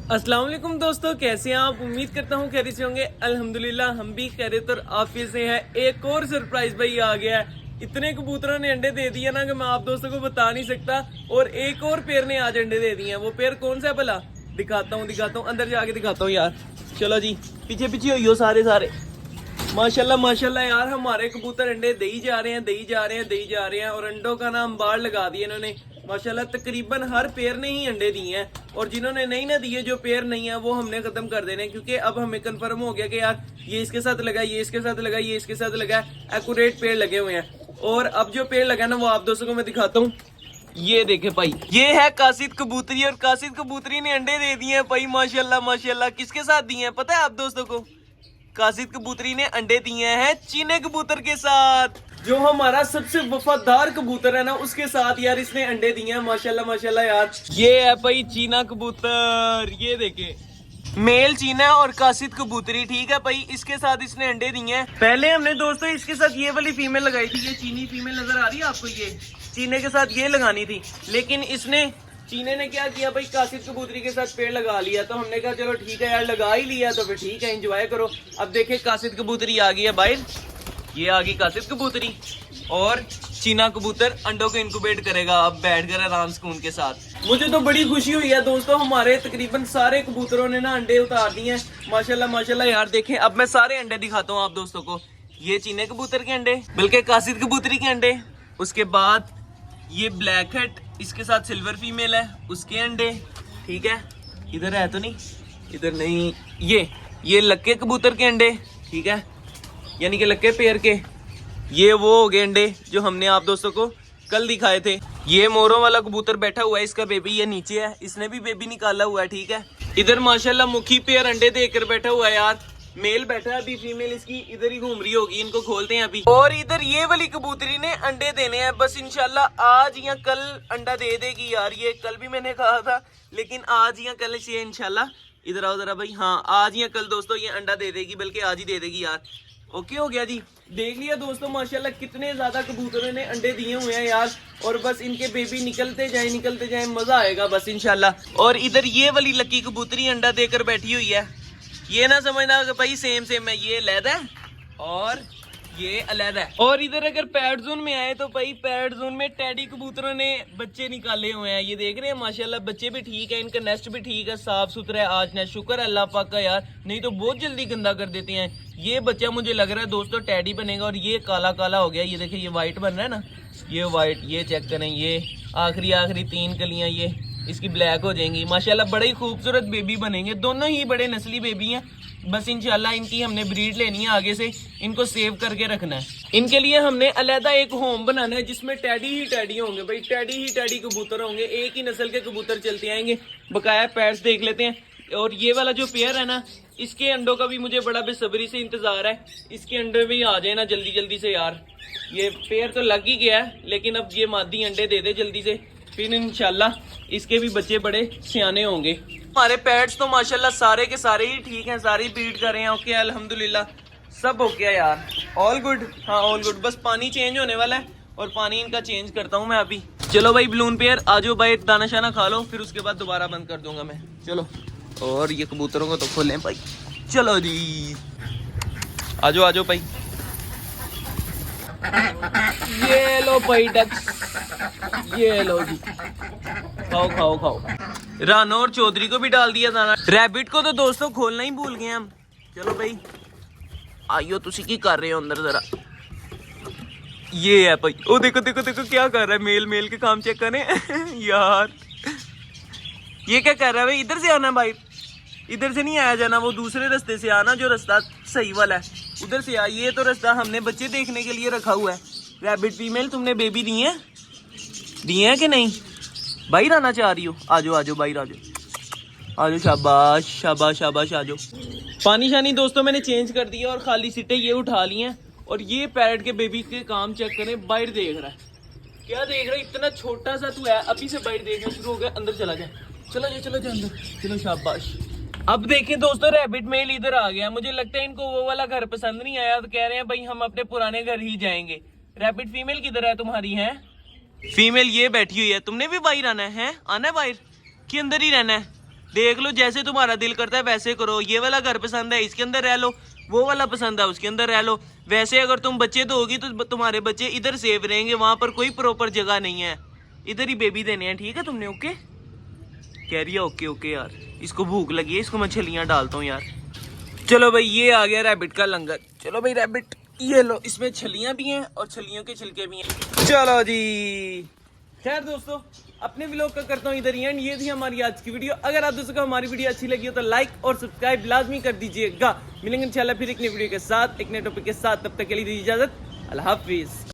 अस्सलाम वालेकुम दोस्तों, कैसे हैं आप? उम्मीद करता हूँ खैरियत से होंगे। अल्हम्दुलिल्लाह हम भी खैरियत और आफियत से हैं। एक और सरप्राइज भाई आ गया है। इतने कबूतरों ने अंडे दे दिए ना कि मैं आप दोस्तों को बता नहीं सकता। और एक और पेयर ने आज अंडे दे दिए हैं। वो पेयर कौन सा है भला? दिखाता हूँ अंदर जाके दिखाता हूँ यार। चलो जी, पीछे पीछे होइयो सारे सारे। माशाल्लाह माशाल्लाह यार, हमारे कबूतर अंडे दे ही जा रहे हैं, दे ही जा रहे हैं, दे ही जा रहे हैं। और अंडों का नाम बाढ़ लगा दिए इन्होंने। माशाल्लाह तकरीबन हर पेयर ने ही अंडे दिए हैं। और जिन्होंने नहीं ना दिए, जो पेयर नहीं है, वो हमने खत्म कर देने, क्योंकि अब हमें कंफर्म हो गया कि यार ये इसके साथ लगा, ये इसके साथ लगा, ये इसके साथ लगा, एक्यूरेट पेड़ लगे हुए हैं। और अब जो पेड़ लगा ना, वो आप दोस्तों को मैं दिखाता हूँ। ये देखे भाई, ये है कासिद कबूतरी। और कासिद कबूतरी ने अंडे दे दिए हैं भाई। माशाल्लाह माशाल्लाह। किसके साथ दिए हैं पता है आप दोस्तों को? कासिद कबूतरी ने अंडे दिए हैं चीने कबूतर के साथ, जो हमारा सबसे वफादार कबूतर है ना, उसके साथ यार इसने अंडे दिए हैं। माशाल्लाह माशाल्लाह यार। ये है भाई चीना कबूतर, ये देखे, मेल चीना और कासिद कबूतरी। ठीक है भाई, इसके साथ इसने अंडे दिए हैं। पहले हमने दोस्तों इसके साथ ये वाली फीमेल लगाई थी। ये चीनी फीमेल नजर आ रही है आपको? ये चीने के साथ ये लगानी थी, लेकिन इसने चीने ने क्या किया भाई, कासिद कबूतरी के साथ पेड़ लगा लिया। तो हमने कहा चलो ठीक है यार, लगा ही लिया तो फिर ठीक है, एंजॉय करो। अब देखे कासिद कबूतरी आ गई है बाहर। ये आ गई कासिद कबूतरी। और चीना कबूतर अंडों को इंक्यूबेट करेगा अब बैठकर आराम सुकून के साथ। मुझे तो बड़ी खुशी हुई है दोस्तों, हमारे तकरीबन सारे कबूतरों ने ना अंडे उतार दिए हैं। माशाल्लाह माशाल्लाह यार। देखें, अब मैं सारे अंडे दिखाता हूँ आप दोस्तों को। ये चीने कबूतर के अंडे, बल्कि कासिद कबूतरी के अंडे। उसके बाद ये ब्लैक हेड, इसके साथ सिल्वर फीमेल है, उसके अंडे। ठीक है, इधर है तो नहीं? इधर नहीं। ये लक्के कबूतर के अंडे। ठीक है, यानी कि लक्के पेयर के। ये वो हो गए अंडे जो हमने आप दोस्तों को कल दिखाए थे। ये मोरों वाला कबूतर बैठा हुआ है, इसका बेबी ये नीचे है, इसने भी बेबी निकाला हुआ है। ठीक है, इधर माशाल्लाह मुखी पेयर अंडे देकर बैठा हुआ है यार। मेल बैठा है अभी, फीमेल इसकी इधर ही घूम रही होगी। इनको खोलते हैं अभी। और इधर ये वाली कबूतरी ने अंडे देने हैं बस, इंशाल्लाह आज या कल अंडा दे देगी यार। ये कल भी मैंने कहा था, लेकिन आज या कल से इंशाल्लाह। इधर आओ जरा भाई। हाँ, आज या कल दोस्तों ये अंडा दे देगी, बल्कि आज ही दे देगी यार। ओके हो गया जी। देख लिया दोस्तों, माशाल्लाह कितने ज्यादा कबूतरों ने अंडे दिए हुए हैं यार। और बस इनके बेबी निकलते जाए, मजा आएगा बस इंशाल्लाह। और इधर ये वाली लकी कबूतरी अंडा देकर बैठी हुई है। ये ना समझना कि भाई सेम सेम है, ये अलग है और ये अलग है। और इधर अगर पैड जोन में आए तो भाई पैड जोन में टेडी कबूतरों ने बच्चे निकाले हुए हैं। ये देख रहे हैं माशाल्लाह, बच्चे भी ठीक है, इनका नेस्ट भी ठीक है, साफ सुथरा है आज नेस्ट। शुक्र है अल्लाह पाक का यार, नहीं तो बहुत जल्दी गंदा कर देते हैं। ये बच्चा मुझे लग रहा है दोस्तों टेडी बनेगा। और ये काला काला हो गया, ये देखिए ये व्हाइट बन रहा है ना, ये व्हाइट। ये चेक करें, ये आखिरी 3 कलियां ये इसकी ब्लैक हो जाएंगी। माशाल्लाह बड़े ही खूबसूरत बेबी बनेंगे, दोनों ही बड़े नस्ली बेबी हैं। बस इंशाल्लाह इनकी हमने ब्रीड लेनी है आगे से, इनको सेव करके रखना है। इनके लिए हमने अलहदा एक होम बनाना है, जिसमें टेडी ही टेडी होंगे भाई, टेडी ही टेडी कबूतर होंगे। एक ही नस्ल के कबूतर चलते आएंगे। बकाया पैड्स देख लेते हैं। और ये वाला जो पेयर है ना, इसके अंडों का भी मुझे बड़ा बेसब्री से इंतजार है। इसके अंडे भी आ जाए ना जल्दी जल्दी से यार। ये पेयर तो लग ही गया है, लेकिन अब ये मादी अंडे दे दे जल्दी से, फिर इंशाल्लाह इसके भी बच्चे बड़े सियाने होंगे। हमारे पेट्स तो माशाल्लाह सारे के सारे ही ठीक हैं, सारी ब्रीड कर रहे हैं। ओके अल्हम्दुलिल्लाह, सब ओके है यार, ऑल गुड। हाँ ऑल गुड। बस पानी चेंज होने वाला है और पानी इनका चेंज करता हूँ मैं अभी। चलो भाई बलून पेयर आ जाओ भाई, दाना शाना खा लो, फिर उसके बाद दोबारा बंद कर दूंगा मैं। चलो, और ये कबूतरों को तो खोलें भाई। चलो जी, आ जाओ भाई। ये लो भाई डक्स, ये लो जी, खाओ खाओ खाओ। रानो और चौधरी को भी डाल दिया दाना। रैबिट को तो दोस्तों खोलना ही भूल गए हम। चलो भाई आइयो, तुसी की कर रहे हो अंदर जरा। ये है भाई, ओ देखो देखो देखो क्या कर रहा है, मेल के काम चेक करें यार। ये क्या कर रहा है भाई? इधर से आना भाई, इधर से नहीं आया जाना, वो दूसरे रास्ते से आना, जो रास्ता सही वाला है उधर से आ। ये तो रास्ता हमने बच्चे देखने के लिए रखा हुआ है। रैबिट फीमेल तुमने बेबी दिए हैं कि नहीं भाई? रहना चाह रही हो? आ जाओ भाई, आ जाओ। शाबाश शाबाश शाबाश, आ जाओ। पानी शानी दोस्तों मैंने चेंज कर दिया और खाली सीटें ये उठा ली हैं। और ये पैरट के बेबी के काम चेक करें, बाहर देख रहा है। क्या देख रहा है? इतना छोटा सा तू है, अभी से बाहर देखना शुरू हो गया। अंदर चला जाए अंदर, चलो शाबाश। अब देखें दोस्तों, रैबिट मेल इधर आ गया। मुझे लगता है इनको वो वाला घर पसंद नहीं आया, तो कह रहे हैं भाई हम अपने पुराने घर ही जाएंगे। रैबिट फीमेल किधर है तुम्हारी? है फीमेल ये बैठी हुई है। तुमने भी बाहर आना है? आना है बाहर कि अंदर ही रहना है? देख लो, जैसे तुम्हारा दिल करता है वैसे करो। ये वाला घर पसंद है, इसके अंदर रह लो। वो वाला पसंद है, उसके अंदर रह लो। वैसे अगर तुम बच्चे दोगी तो तुम्हारे बच्चे इधर सेफ रहेंगे, वहां पर कोई प्रॉपर जगह नहीं है, इधर ही बेबी देने हैं। ठीक है तुमने? ओके कह रही है। ओके ओके यार, इसको भूख लगी है, इसको मैं छलियां डालता हूँ यार। चलो भाई, ये आ गया रैबिट का लंगर। चलो भाई रैबिट, ये लो, इसमें छलियां भी हैं और छलियों के छिलके भी हैं। चलो जी। खैर दोस्तों, अपने व्लॉग का करता हूँ इधर ही एंड। ये थी हमारी आज की वीडियो। अगर आप दोस्तों को हमारी वीडियो अच्छी लगी हो तो लाइक और सब्सक्राइब लाजमी कर दीजिएगा। मिलेंगे इंशाल्लाह फिर एक नई वीडियो के साथ, एक नए टॉपिक के साथ। तब तक के लिए दीजिए इजाजत। अल्लाह हाफिज।